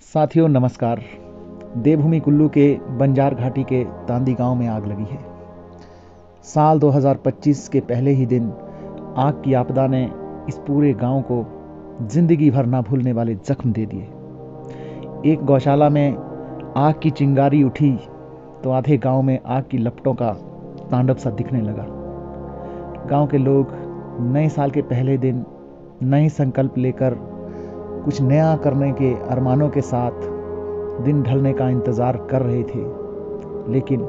साथियों नमस्कार। देवभूमि कुल्लू के बंजार घाटी के तांदी गांव में आग लगी है। साल 2025 के पहले ही दिन आग की आपदा ने इस पूरे गांव को जिंदगी भर ना भूलने वाले जख्म दे दिए। एक गौशाला में आग की चिंगारी उठी तो आधे गांव में आग की लपटों का तांडव सा दिखने लगा। गांव के लोग नए साल के पहले दिन नए संकल्प लेकर कुछ नया करने के अरमानों के साथ दिन ढलने का इंतज़ार कर रहे थे, लेकिन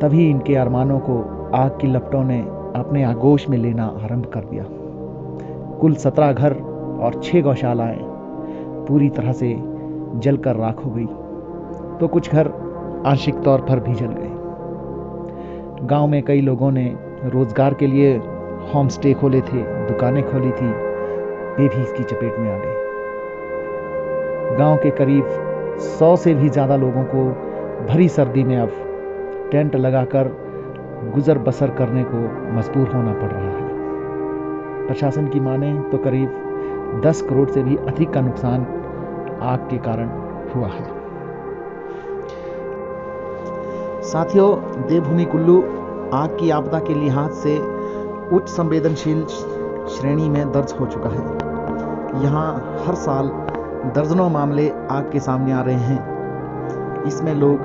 तभी इनके अरमानों को आग की लपटों ने अपने आगोश में लेना आरंभ कर दिया। कुल 17 घर और 6 गौशालाएं पूरी तरह से जलकर राख हो गई, तो कुछ घर आंशिक तौर पर भी जल गए। गांव में कई लोगों ने रोजगार के लिए होम स्टे खोले थे, दुकानें खोली थी, वे भी इसकी चपेट में आ गए। गांव के करीब 100 से भी ज़्यादा लोगों को भरी सर्दी में अब टेंट लगाकर गुजर बसर करने को मजबूर होना पड़ रहा है। प्रशासन की माने तो करीब 10 करोड़ से भी अधिक का नुकसान आग के कारण हुआ है। साथियों, देवभूमि कुल्लू आग की आपदा के लिहाज से उच्च संवेदनशील श्रेणी में दर्ज हो चुका है। यहाँ हर साल दर्जनों मामले आग के सामने आ रहे हैं। इसमें लोग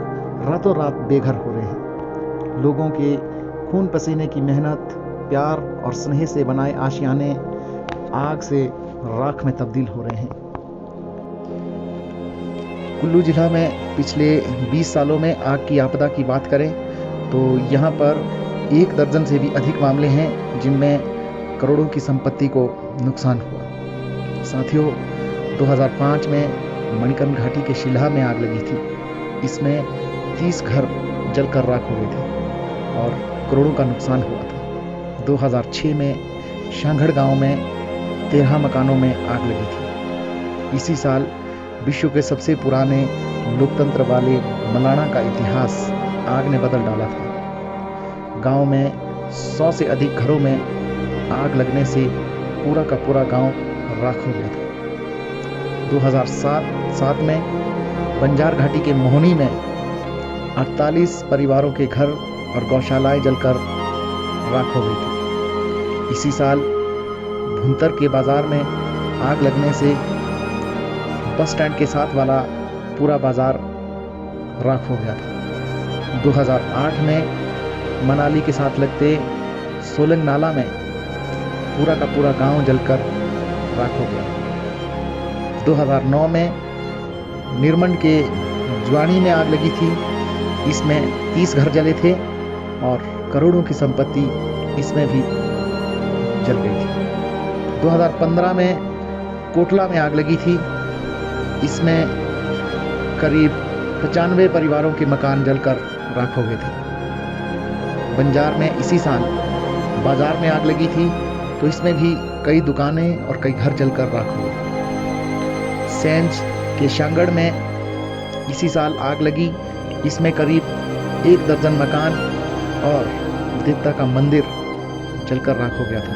रातों रात बेघर हो रहे हैं। लोगों के खून पसीने की मेहनत, प्यार और स्नेह से बनाए आशियाने आग से राख में तब्दील हो रहे हैं। कुल्लू जिला में पिछले 20 सालों में आग की आपदा की बात करें तो यहाँ पर 1 दर्जन से भी अधिक मामले हैं जिनमें करोड़ों की संपत्ति को नुकसान हुआ। साथियों, 2005 में मणिकर्ण घाटी के शिलाहा में आग लगी थी। इसमें 30 घर जलकर राख हो गए थे और करोड़ों का नुकसान हुआ था। 2006 में शांघड़ गांव में 13 मकानों में आग लगी थी। इसी साल विश्व के सबसे पुराने लोकतंत्र वाले मलाणा का इतिहास आग ने बदल डाला था। गांव में 100 से अधिक घरों में आग लगने से पूरा का पूरा गांव राख हो गया था। 2007 में बंजार घाटी के मोहनी में 48 परिवारों के घर और गौशालाएं जलकर राख हो गई थी। इसी साल भुंतर के बाजार में आग लगने से बस स्टैंड के साथ वाला पूरा बाजार राख हो गया था। 2008 में मनाली के साथ लगते सोलंग नाला में पूरा का पूरा गांव जलकर राख हो गया। 2009 में निर्मंड के ज्वाणी में आग लगी थी। इसमें 30 घर जले थे और करोड़ों की संपत्ति इसमें भी जल गई थी। 2015 में कोटला में आग लगी थी। इसमें करीब 95 परिवारों के मकान जलकर राख हो गए थे। बंजार में इसी साल बाजार में आग लगी थी, तो इसमें भी कई दुकानें और कई घर जलकर राख हो गए। सेंज के शांगड़ में इसी साल आग लगी। इसमें करीब 1 दर्जन मकान और देवता का मंदिर जलकर राख हो गया था।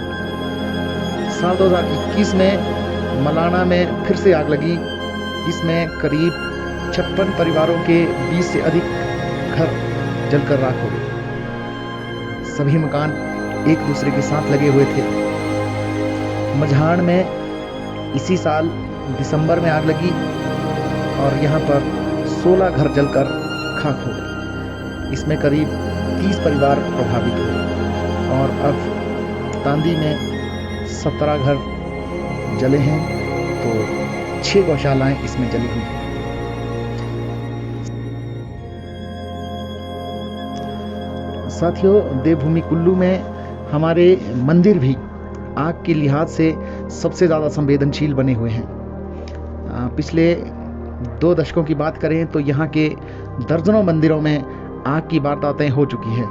साल 2021 में मलाणा में फिर से आग लगी। इसमें करीब 56 परिवारों के 20 से अधिक घर जलकर राख हो गए। सभी मकान एक दूसरे के साथ लगे हुए थे। मझाड़ में इसी साल दिसंबर में आग लगी और यहाँ पर 16 घर जलकर खाक हो गए। इसमें करीब 30 परिवार प्रभावित हुए और अब तांदी में 17 घर जले हैं, तो 6 गौशालाएं इसमें जली हुई हैं। साथियों, देवभूमि कुल्लू में हमारे मंदिर भी आग के लिहाज से सबसे ज़्यादा संवेदनशील बने हुए हैं। पिछले 2 दशकों की बात करें तो यहाँ के दर्जनों मंदिरों में आग की वारदातें हो चुकी हैं।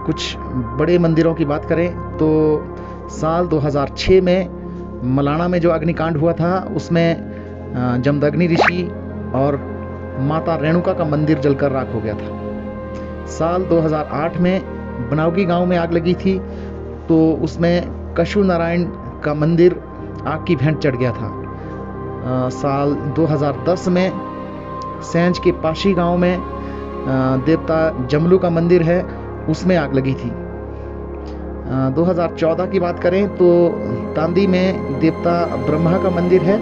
कुछ बड़े मंदिरों की बात करें तो साल 2006 में मलाणा में जो अग्निकांड हुआ था उसमें जमदग्नि ऋषि और माता रेणुका का मंदिर जलकर राख हो गया था। साल 2008 में बनावगी गांव में आग लगी थी, तो उसमें कशु नारायण का मंदिर आग की भेंट चढ़ गया था। साल 2010 में सेंज के पाशी गांव में देवता जमलू का मंदिर है, उसमें आग लगी थी। 2014 की बात करें तो तांदी में देवता ब्रह्मा का मंदिर है,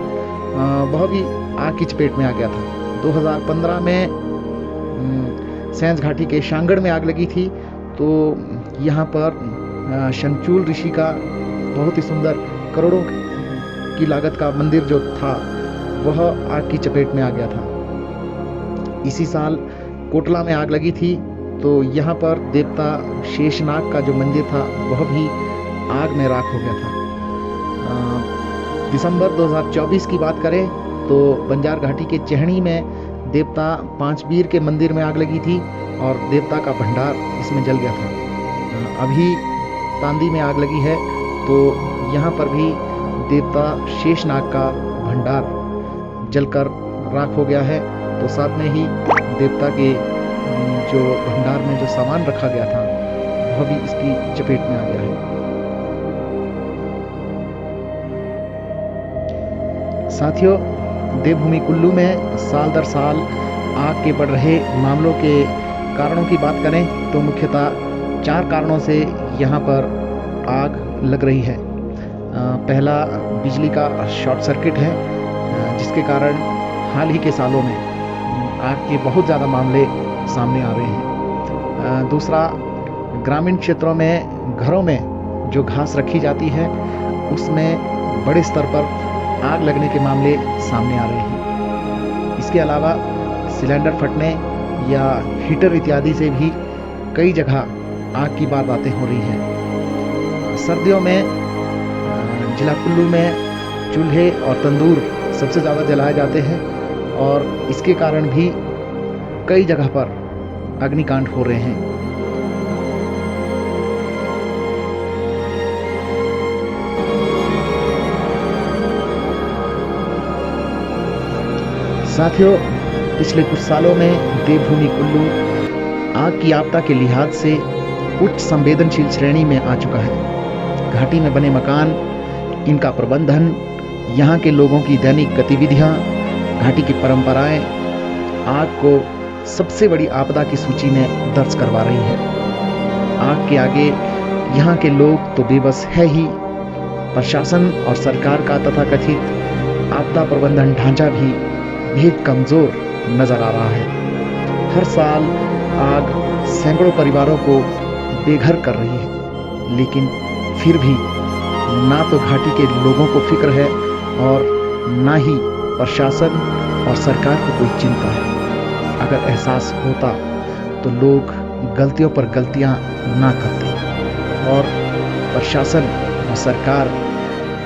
वह भी आग की चपेट में आ गया था। 2015 में सेंज घाटी के शांगड़ में आग लगी थी, तो यहाँ पर शंचूल ऋषि का बहुत ही सुंदर करोड़ों की लागत का मंदिर जो था वह आग की चपेट में आ गया था। इसी साल कोटला में आग लगी थी, तो यहाँ पर देवता शेषनाग का जो मंदिर था वह भी आग में राख हो गया था। दिसंबर 2024 की बात करें तो बंजार घाटी के चहणी में देवता पांचवीर के मंदिर में आग लगी थी और देवता का भंडार इसमें जल गया था। अभी तांदी में आग लगी है, तो यहाँ पर भी देवता शेषनाग का भंडार जलकर राख हो गया है। तो साथ में ही देवता के जो भंडार में जो सामान रखा गया था वह भी इसकी चपेट में आ गया है। साथियों, देवभूमि कुल्लू में साल दर साल आग के बढ़ रहे मामलों के कारणों की बात करें तो मुख्यतः 4 कारणों से यहाँ पर आग लग रही है। पहला बिजली का शॉर्ट सर्किट है, जिसके कारण हाल ही के सालों में आग के बहुत ज़्यादा मामले सामने आ रहे हैं। दूसरा, ग्रामीण क्षेत्रों में घरों में जो घास रखी जाती है उसमें बड़े स्तर पर आग लगने के मामले सामने आ रहे हैं। इसके अलावा सिलेंडर फटने या हीटर इत्यादि से भी कई जगह आग की वारदातें हो रही हैं। सर्दियों में जिला कुल्लू में चूल्हे और तंदूर सबसे ज़्यादा जलाए जाते हैं और इसके कारण भी कई जगह पर अग्निकांड हो रहे हैं। साथियों, पिछले कुछ सालों में देवभूमि कुल्लू आग की आपदा के लिहाज से उच्च संवेदनशील श्रेणी में आ चुका है। घाटी में बने मकान, इनका प्रबंधन, यहाँ के लोगों की दैनिक गतिविधियाँ, घाटी की परंपराएं आग को सबसे बड़ी आपदा की सूची में दर्ज करवा रही है। आग के आगे यहाँ के लोग तो बेबस है ही, प्रशासन और सरकार का तथाकथित आपदा प्रबंधन ढांचा भी बेहद कमजोर नजर आ रहा है। हर साल आग सैकड़ों परिवारों को बेघर कर रही है, लेकिन फिर भी ना तो घाटी के लोगों को फिक्र है और ना ही प्रशासन और सरकार को कोई चिंता है। अगर एहसास होता तो लोग गलतियों पर गलतियां ना करते और प्रशासन और सरकार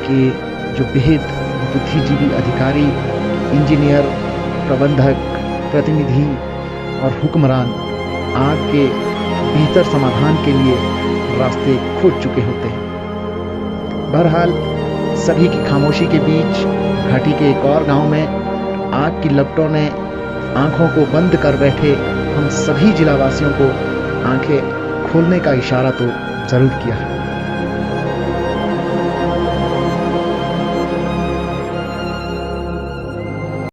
के जो बेहद बुद्धिजीवी अधिकारी, इंजीनियर, प्रबंधक, प्रतिनिधि और हुक्मरान आग के बेहतर समाधान के लिए रास्ते खोज चुके होते हैं। बहरहाल, सभी की खामोशी के बीच घाटी के एक और गांव में आग की लपटों ने आंखों को बंद कर बैठे हम सभी जिलावासियों को आंखें खोलने का इशारा तो जरूर किया है।